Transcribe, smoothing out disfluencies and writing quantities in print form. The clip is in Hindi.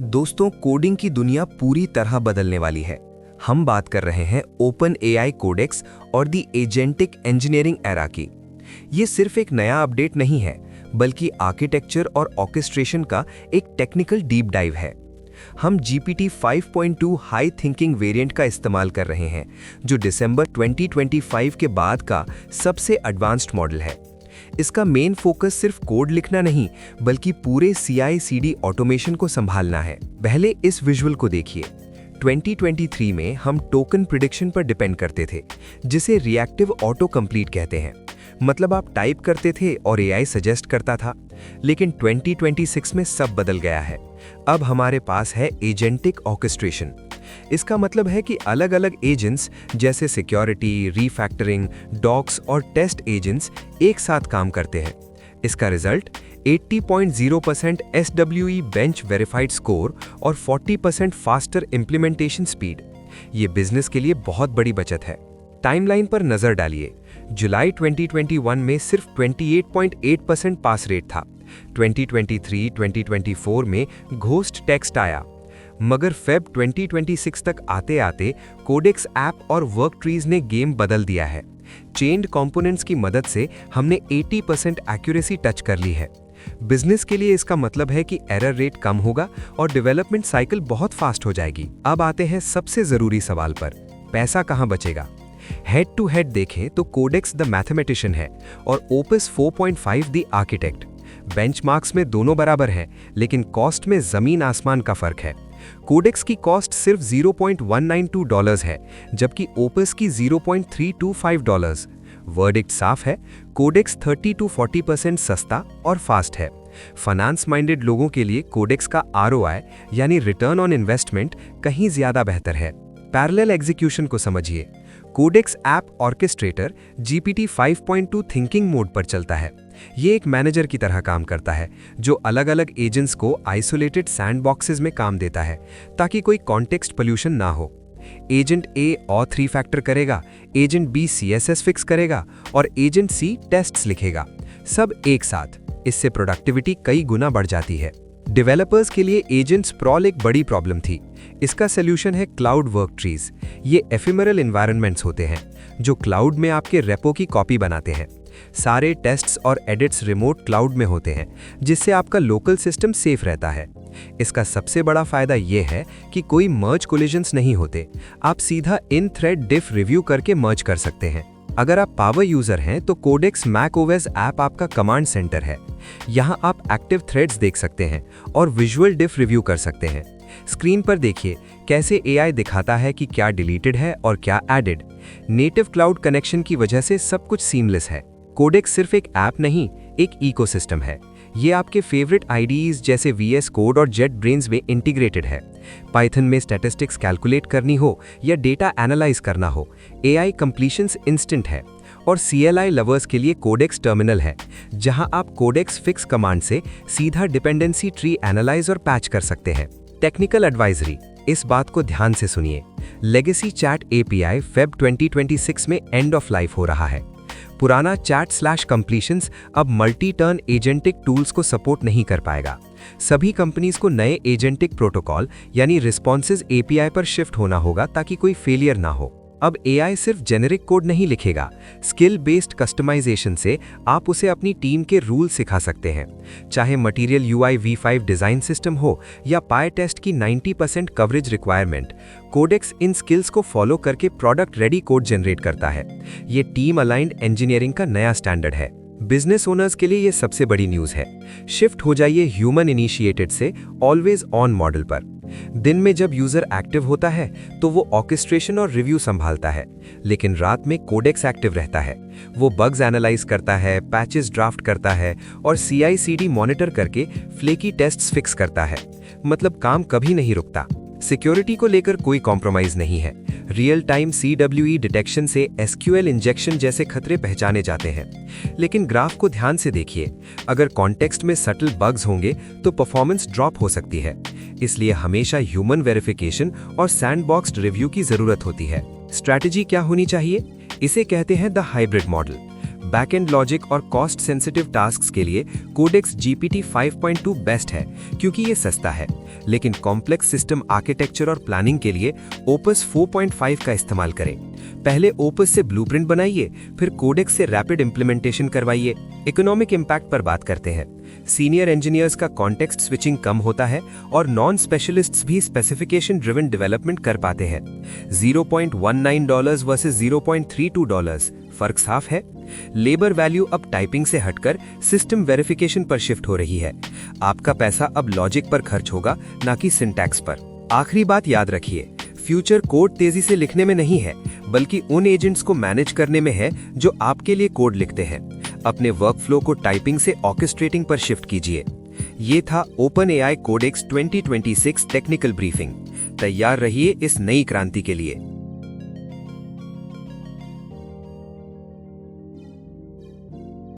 दोस्तों, कोडिंग की दुनिया पूरी तरह बदलने वाली है। हम बात कर रहे हैं ओपन एआई कोडेक्स और दी एजेंटिक इंजीनियरिंग एरा की। ये सिर्फ एक नया अपडेट नहीं है, बल्कि आर्किटेक्चर और ऑर्केस्ट्रेशन का एक टेक्निकल डीप डाइव है। हम GPT 5.2 हाई थिंकिंग वेरिएंट का इस्तेमाल कर रहे हैं, जो दिसंबर 2025 के बाद का सबसे एडवांस्ड मॉडल है। इसका मेन फोकस सिर्फ कोड लिखना नहीं, बल्कि पूरे CI/CD ऑटोमेशन को संभालना है। पहले इस विजुअल को देखिए। 2023 में हम टोकन प्रिडिक्शन पर डिपेंड करते थे, जिसे रिएक्टिव ऑटो कंप्लीट कहते हैं। मतलब आप टाइप करते थे और AI सजेस्ट करता था। लेकिन 2026 में सब बदल गया है। अब हमारे पास है एजेंटिक ऑर्केस्ट्रेशन। इसका मतलब है कि अलग अलग एजेंट्स जैसे सिक्योरिटी, रीफैक्टरिंग, डॉक्स और टेस्ट एजेंट्स एक साथ काम करते हैं। इसका result 80.0% SWE bench verified score और 40% फास्टर इंप्लीमेंटेशन स्पीड। ये बिजनेस के लिए बहुत बड़ी बचत है। टाइमलाइन पर नजर डालिए। जुलाई 2021 में सिर्फ 28.8% पास रेट था। 2023-2024 में घोस्ट टेक्स्ट आया, मगर फेब 2026 तक आते आते कोडेक्स ऐप और वर्क ट्रीज ने गेम बदल दिया है। चेन्ड कंपोनेंट्स की मदद से हमने 80% एक्यूरेसी टच कर ली है। बिजनेस के लिए इसका मतलब है कि एरर रेट कम होगा और डेवलपमेंट साइकिल बहुत फास्ट हो जाएगी। अब आते हैं सबसे जरूरी सवाल पर, पैसा कहां बचेगा? हेड टू हेड देखें तो कोडेक्स द मैथमेटिशियन है और ओपस 4.5 द आर्किटेक्ट। बेंचमार्क्स में दोनों बराबर हैं, लेकिन कॉस्ट में जमीन आसमान का फर्क है। कोडेक्स की कॉस्ट सिर्फ $0.192 है, जबकि ओपस की $0.325। वर्डिक्ट साफ है, कोडेक्स 30 to 40% सस्ता और फास्ट है। फाइनेंस माइंडेड लोगों के लिए कोडेक्स का ROI यानी रिटर्न ऑन इन्वेस्टमेंट कहीं ज्यादा बेहतर है। पैरेलल एग्जीक्यूशन को समझिए। Codex app orchestrator GPT 5.2 thinking mode पर चलता है। ये एक मैनेजर की तरह काम करता है, जो अलग अलग एजेंट्स को आइसोलेटेड सैंडबॉक्सेस में काम देता है, ताकि कोई कॉन्टेक्स्ट पोल्यूशन ना हो। एजेंट A ऑथ रीफैक्टर करेगा, एजेंट B CSS फिक्स करेगा और एजेंट C टेस्ट्स लिखेगा, सब एक साथ। इससे प्रोडक्टिविटी कई गुना बढ़ जाती है। डेवलपर्स के लिए एजेंट स्प्रॉल एक बड़ी प्रॉब्लम थी। इसका सलूशन है क्लाउड वर्क ट्रीज। ये एफिमेरल एनवायरनमेंट्स होते हैं, जो क्लाउड में आपके रेपो की कॉपी बनाते हैं। सारे टेस्ट्स और एडिट्स रिमोट क्लाउड में होते हैं, जिससे आपका लोकल सिस्टम सेफ रहता है। इसका सबसे बड़ा फायदा यह है कि कोई मर्ज कोलिजन्स नहीं होते। आप सीधा इन थ्रेड डिफ रिव्यू करके मर्ज कर सकते हैं। अगर आप पावर यूजर हैं तो कोडेक्स मैकओएस ऐप आपका कमांड सेंटर है। यहाँ आप एक्टिव थ्रेड्स देख सकते हैं और विजुअल डिफ रिव्यू कर सकते हैं। स्क्रीन पर देखिए कैसे AI दिखाता है कि क्या डिलीटेड है और क्या एडेड। नेटिव क्लाउड कनेक्शन की वजह से सब कुछ सीमलेस है। कोडेक्स सिर्फ एक ऐप नहीं, एक इकोसिस्टम है। ये आपके फेवरेट IDEs जैसे VS कोड और JetBrains में इंटीग्रेटेड है। पाइथन में स्टैटिस्टिक्स कैलकुलेट करनी हो या डेटा एनालाइज करना हो, AI कंप्लीशंस इंस्टेंट है। और CLI लवर्स के लिए कोडेक्स टर्मिनल है, जहां आप कोडेक्स फिक्स कमांड से सीधा डिपेंडेंसी ट्री एनालाइज और पैच कर सकते हैं। टेक्निकल एडवाइजरी, इस बात को ध्यान से सुनिए। लेगेसी चैट API फेब 2026 में एंड ऑफ लाइफ हो रहा है। पुराना चैट/कंप्लीशंस अब मल्टी टर्न एजेंटिक टूल्स को सपोर्ट नहीं कर पाएगा। सभी कंपनीज को नए एजेंटिक प्रोटोकॉल यानी रिस्पॉन्सेज API पर शिफ्ट होना होगा, ताकि कोई फेलियर ना हो। अब AI सिर्फ जेनेरिक कोड नहीं लिखेगा। स्किल बेस्ड कस्टमाइजेशन से आप उसे अपनी टीम के रूल सिखा सकते हैं। चाहे material UI V5 design system हो या PyTest की 90% कवरेज रिक्वायरमेंट, कोडेक्स इन स्किल्स को फॉलो करके प्रोडक्ट रेडी कोड जनरेट करता है। ये टीम अलाइंड इंजीनियरिंग का नया स्टैंडर्ड है। बिजनेस ओनर्स के लिए ये सबसे बड़ी न्यूज़ है। शिफ्ट हो जाइए ह्यूमन इनिशिएटेड से ऑलवेज ऑन मॉडल पर। दिन में जब यूजर एक्टिव होता है तो वो ऑर्केस्ट्रेशन और रिव्यू संभालता है, लेकिन रात में कोडेक्स एक्टिव रहता है। वो बग्स एनालाइज करता है, पैचेस ड्राफ्ट करता है और CI/CD मॉनिटर करके फ्लेकी टेस्ट्स फिक्स करता है। मतलब काम कभी नहीं रुकता। सिक्योरिटी को लेकर कोई कॉम्प्रोमाइज नहीं है। रियल टाइम CWE डिटेक्शन से SQL इंजेक्शन जैसे खतरे पहचाने जाते हैं। लेकिन ग्राफ को ध्यान से देखिए। अगर कॉन्टेक्स्ट में सटल बग्स होंगे तो परफॉर्मेंस ड्रॉप हो सकती है। इसलिए हमेशा ह्यूमन वेरिफिकेशन और सैंडबॉक्स्ड रिव्यू की जरूरत होती है। स्ट्रैटेजी क्या होनी चाहिए? इसे कहते हैं the hybrid model. Backend logic और कॉस्ट सेंसिटिव टास्क्स के लिए कोडेक्स GPT 5.2 बेस्ट है क्योंकि ये सस्ता है, लेकिन कॉम्प्लेक्स सिस्टम आर्किटेक्चर और प्लानिंग के लिए ओपस 4.5 का इस्तेमाल करें। पहले ओपस से ब्लूप्रिंट बनाइए, फिर कोडेक्स से रैपिड इंप्लीमेंटेशन करवाइए। इकोनॉमिक इम्पैक्ट पर बात करते हैं। सीनियर इंजीनियर्स का कॉन्टेक्स्ट स्विचिंग कम होता है और नॉन स्पेशलिस्ट्स भी स्पेसिफिकेशन ड्रिवन डेवलपमेंट कर पाते हैं। $0.19 वर्सेस $0.32 फर्क साफ है। लेबर वैल्यू अब टाइपिंग से हटकर सिस्टम वेरिफिकेशन पर शिफ्ट हो रही है। आपका पैसा अब लॉजिक पर खर्च होगा, ना कि सिंटैक्स पर। आखिरी बात याद रखिए, फ्यूचर कोड तेजी से लिखने में नहीं है, बल्कि उन एजेंट्स को मैनेज करने में है जो आपके लिए कोड लिखते हैं। अपने वर्कफ्लो को टाइपिंग से ऑर्केस्ट्रेटिंग पर शिफ्ट कीजिए। ये था OpenAI कोडेक्स 2026 टेक्निकल ब्रीफिंग। तैयार रहिए इस नई क्रांति के लिए।